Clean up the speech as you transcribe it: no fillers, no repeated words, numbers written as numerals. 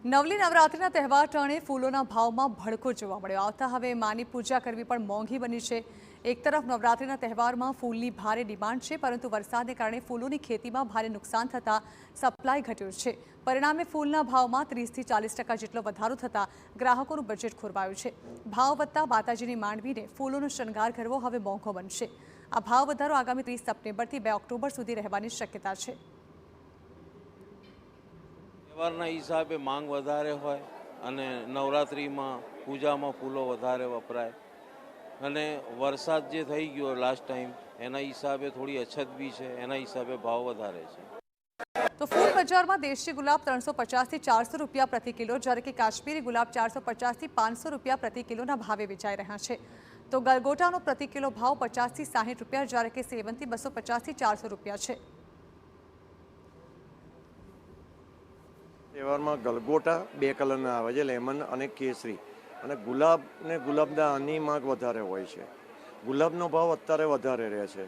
નવલી નવરાત્રિના તહેવાર ટાણે ફૂલોના ભાવમાં ભડકો જોવા મળ્યો આવતા હવે માની પૂજા કરવી પણ મોંઘી બની છે। એક તરફ નવરાત્રિના તહેવારમાં ફૂલની ભારે ડિમાન્ડ છે, પરંતુ વરસાદને કારણે ફૂલોની ખેતીમાં ભારે નુકસાન થતાં સપ્લાય ઘટ્યો છે। પરિણામે ફૂલના ભાવમાં 30 થી 40% જેટલો વધારો થતાં ગ્રાહકોનું બજેટ ખોરવાયું છે। ભાવ વધતા માતાજીની માંડવીને ફૂલોનો શણગાર કરવો હવે મોંઘો બનશે। આ ભાવ વધારો આગામી 30 સપ્ટેમ્બરથી 2 ઓક્ટોબર સુધી રહેવાની શક્યતા છે। તહેવારના હિસાબે માંગ વધારે હોય અને નવરાત્રિમાં પૂજામાં ફૂલો વધારે વપરાય અને વરસાદ જે થઈ ગયો લાસ્ટ ટાઈમ એના હિસાબે થોડી અછત બી છે, એના હિસાબે ભાવ વધારે છે। તો ફૂલ બજારમાં દેશી ગુલાબ 350 થી 400 રૂપિયા પ્રતિ કિલો, જ્યારે કે કાશ્મીરી ગુલાબ 450 થી 500 રૂપિયા પ્રતિ કિલોના ભાવે વેચાઈ રહ્યા છે। તો ગલગોટાનો પ્રતિ કિલો ભાવ 50 થી 60 રૂપિયા, જ્યારે કે સેવંતી 250 થી 400 રૂપિયા છે। તહેવારમાં ગલગોટા 2 કલરના આવે છે, લેમન અને કેસરી, અને ગુલાબ ને ગુલાબના આની માંગ વધારે હોય છે। ગુલાબનો ભાવ અત્યારે વધારે રહે છે।